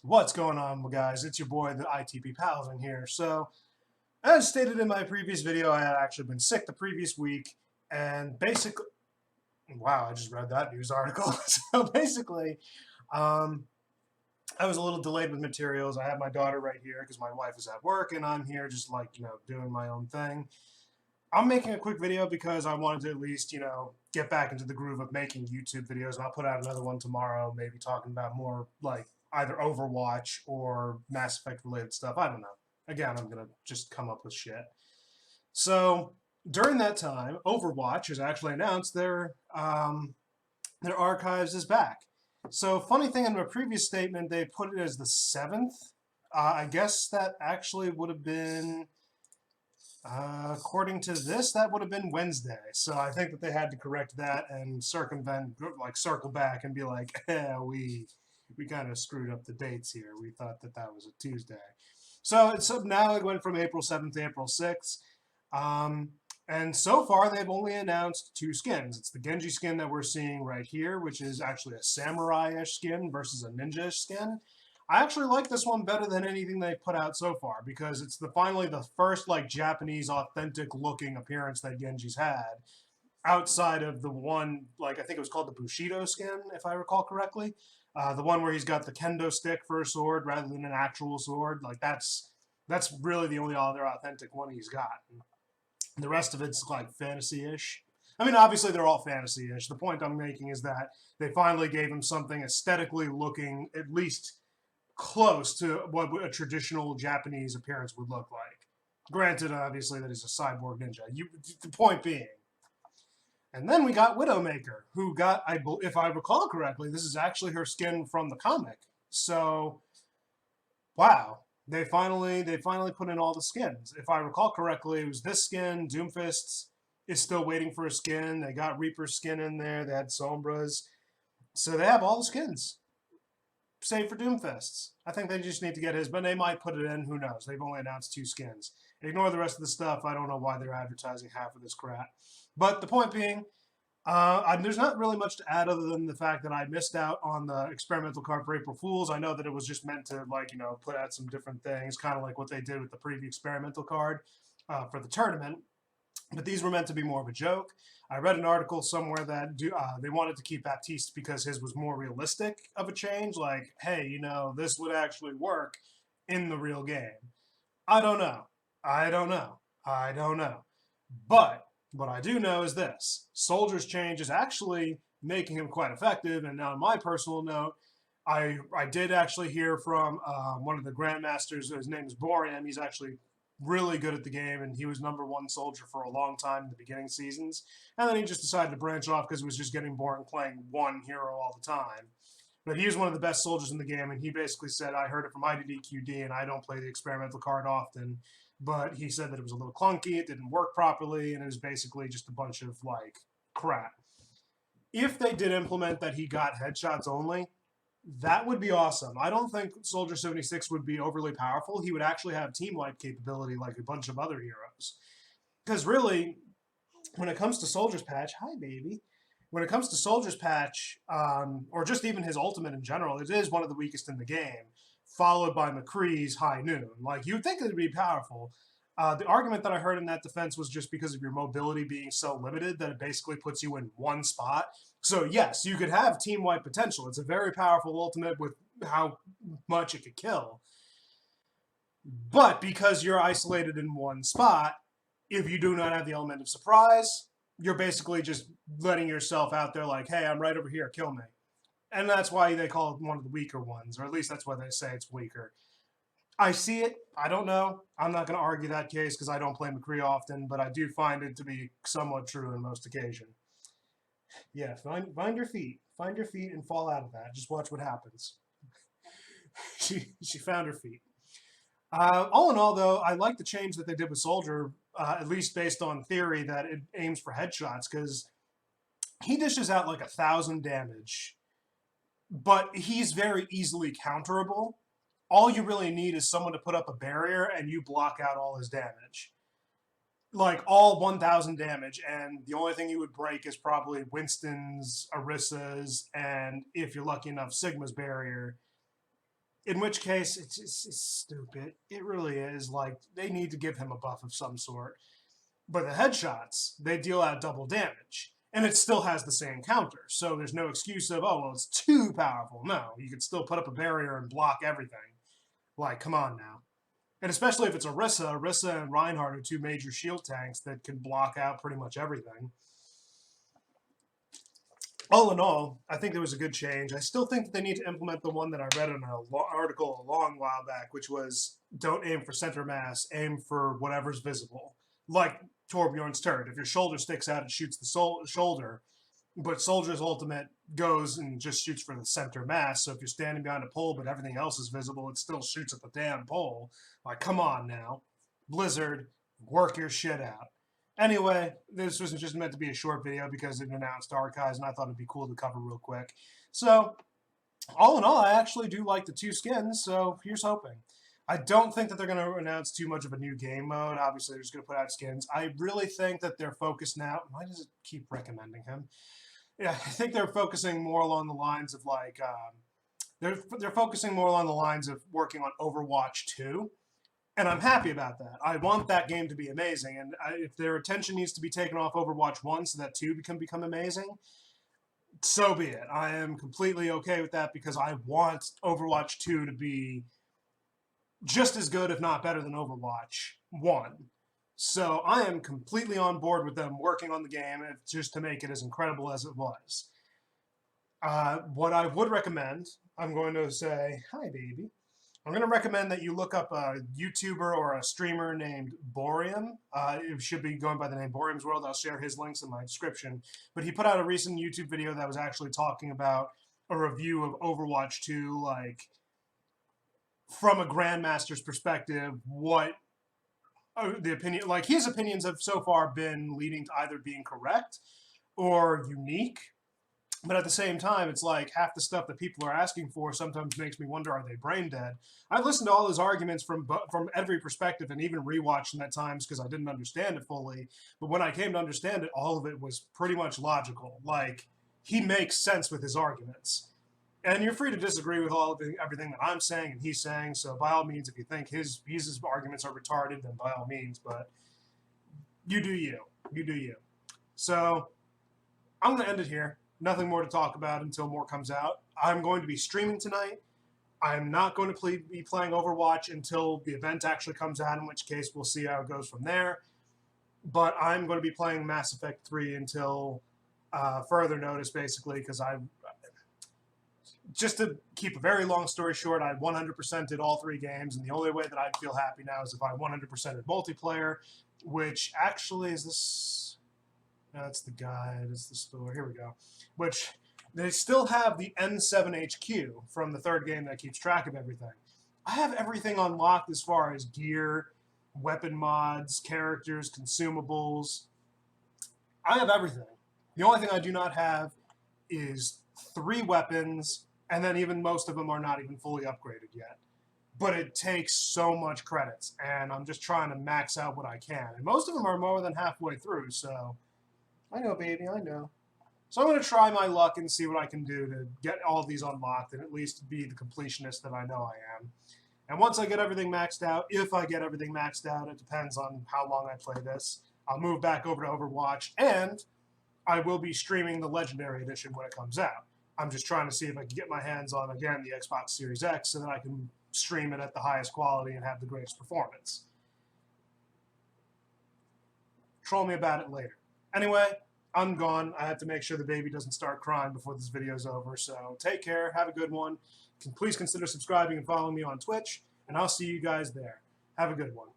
What's going on, guys? It's your boy, the ITP Paladin here. So, as stated in my previous video, I had actually been sick the previous week, and basically, wow, I just read that news article. So basically, um, I was a little delayed with materials. I have my daughter right here because my wife is at work, and I'm here just like, doing my own thing. I'm making a quick video because I wanted to at least, get back into the groove of making YouTube videos. And I'll put out another one tomorrow, maybe talking about more like either Overwatch or Mass Effect related stuff. I don't know. Again, I'm going to just come up with shit. So during that time, Overwatch has actually announced their archives is back. So funny thing, in my previous statement, they put it as the 7th. I guess that actually would have been according to this, that would have been Wednesday. So I think that they had to correct that and circumvent, like circle back and be like, we kind of screwed up the dates here. We thought that that was a Tuesday. So now it went from April 7th to April 6th. And so far, they've only announced 2 skins. It's the Genji skin that we're seeing right here, which is actually a samurai-ish skin versus a ninja-ish skin. I actually like this one better than anything they put out so far because it's finally the first like Japanese authentic looking appearance that Genji's had outside of the one, like I think it was called the Bushido skin, if I recall correctly. The one where he's got the kendo stick for a sword rather than an actual sword. Like that's really the only other authentic one he's got. The rest of it's like fantasy-ish. I mean, obviously they're all fantasy-ish. The point I'm making is that they finally gave him something aesthetically looking at least close to what a traditional Japanese appearance would look like. Granted, obviously, that he's a cyborg ninja. The point being. And then we got Widowmaker, who got, if I recall correctly, this is actually her skin from the comic. So, wow, they finally put in all the skins. If I recall correctly, it was this skin. Doomfist is still waiting for a skin. They got Reaper's skin in there. They had Sombra's. So they have all the skins, save for Doomfist's. I think they just need to get his, but they might put it in. Who knows? They've only announced 2 skins. Ignore the rest of the stuff. I don't know why they're advertising half of this crap. But the point being, there's not really much to add other than the fact that I missed out on the experimental card for April Fools. I know that it was just meant to, like, put out some different things, kind of like what they did with the preview experimental card for the tournament. But these were meant to be more of a joke. I read an article somewhere that they wanted to keep Baptiste because his was more realistic of a change. Like, hey, this would actually work in the real game. I don't know. I don't know. I don't know. But what I do know is this. Soldier's change is actually making him quite effective. And on my personal note, I did actually hear from one of the grandmasters. His name is Borian. He's actually really good at the game, and he was #1 soldier for a long time in the beginning seasons. And then he just decided to branch off because it was just getting boring playing one hero all the time. But he was one of the best soldiers in the game, and he basically said, I heard it from IDDQD, and I don't play the experimental card often, but he said that it was a little clunky, it didn't work properly, and it was basically just a bunch of, like, crap. If they did implement that he got headshots only, that would be awesome. I don't think Soldier 76 would be overly powerful. He would actually have team wipe capability like a bunch of other heroes. Because really, when it comes to Soldier's Patch, hi baby. When it comes to Soldier's Patch, or just even his ultimate in general, it is one of the weakest in the game, followed by McCree's High Noon. Like, you'd think it would be powerful. The argument that I heard in that defense was just because of your mobility being so limited that it basically puts you in one spot. So yes, you could have team-wide potential. It's a very powerful ultimate with how much it could kill. But because you're isolated in one spot, if you do not have the element of surprise, you're basically just letting yourself out there like, hey, I'm right over here, kill me. And that's why they call it one of the weaker ones, or at least that's why they say it's weaker. I see it. I don't know. I'm not going to argue that case because I don't play McCree often, but I do find it to be somewhat true in most occasion. Yeah, find your feet. Find your feet and fall out of that. Just watch what happens. She found her feet. All in all, though, I like the change that they did with Soldier, at least based on theory that it aims for headshots, because he dishes out like 1,000 damage, but he's very easily counterable. All you really need is someone to put up a barrier and you block out all his damage. Like all 1,000 damage, and the only thing you would break is probably Winston's, Arissa's, and if you're lucky enough, Sigma's barrier. In which case, it's stupid. It really is. Like, they need to give him a buff of some sort. But the headshots, they deal out double damage. And it still has the same counter. So there's no excuse of, oh, well, it's too powerful. No, you can still put up a barrier and block everything. Like, come on now. And especially if it's Orisa and Reinhardt are two major shield tanks that can block out pretty much everything. All in all, I think there was a good change. I still think that they need to implement the one that I read in an article a long while back, which was don't aim for center mass, aim for whatever's visible. Like Torbjorn's turret. If your shoulder sticks out, it shoots the shoulder. But Soldier's ultimate goes and just shoots for the center mass. So if you're standing behind a pole but everything else is visible, it still shoots at the damn pole. Like, come on now. Blizzard, work your shit out. Anyway, this was just meant to be a short video because it announced Archives, and I thought it'd be cool to cover real quick. So, all in all, I actually do like the two skins, so here's hoping. I don't think that they're going to announce too much of a new game mode. Obviously, they're just going to put out skins. I really think that they're focused now. Why does it keep recommending him? Yeah, I think they're focusing more along the lines of like they're focusing more along the lines of working on Overwatch 2, and I'm happy about that. I want that game to be amazing, and if their attention needs to be taken off Overwatch 1 so that 2 can become amazing, so be it. I am completely okay with that because I want Overwatch 2 to be just as good, if not better, than Overwatch 1. So I am completely on board with them working on the game just to make it as incredible as it was. What I would recommend, I'm going to say, hi, baby. I'm going to recommend that you look up a YouTuber or a streamer named Boreum. It should be going by the name Boreum's World. I'll share his links in my description. But he put out a recent YouTube video that was actually talking about a review of Overwatch 2, like, from a Grandmaster's perspective, what the opinion, like his opinions have so far been leading to either being correct or unique. But at the same time, it's like half the stuff that people are asking for sometimes makes me wonder, are they brain dead? I've listened to all his arguments from every perspective and even rewatched them at times because I didn't understand it fully. But when I came to understand it, all of it was pretty much logical. Like, he makes sense with his arguments. And you're free to disagree with everything that I'm saying and he's saying. So by all means, if you think his arguments are retarded, then by all means. But you do you. You do you. So I'm going to end it here. Nothing more to talk about until more comes out. I'm going to be streaming tonight. I'm not going to be playing Overwatch until the event actually comes out, in which case we'll see how it goes from there. But I'm going to be playing Mass Effect 3 until further notice, basically, because just to keep a very long story short, I 100%ed all 3 games, and the only way that I'd feel happy now is if I 100%ed multiplayer, which actually is this. That's the guide, it's the store. Here we go. Which they still have the N7HQ from the 3rd game that keeps track of everything. I have everything unlocked as far as gear, weapon mods, characters, consumables. I have everything. The only thing I do not have is 3 weapons, and then even most of them are not even fully upgraded yet. But it takes so much credits, and I'm just trying to max out what I can. And most of them are more than halfway through, so I know, baby, I know. So I'm going to try my luck and see what I can do to get all of these unlocked and at least be the completionist that I know I am. And once I get everything maxed out, if I get everything maxed out, it depends on how long I play this, I'll move back over to Overwatch, and I will be streaming the Legendary Edition when it comes out. I'm just trying to see if I can get my hands on, again, the Xbox Series X so that I can stream it at the highest quality and have the greatest performance. Troll me about it later. Anyway, I'm gone. I have to make sure the baby doesn't start crying before this video is over. So take care. Have a good one. Please consider subscribing and following me on Twitch. And I'll see you guys there. Have a good one.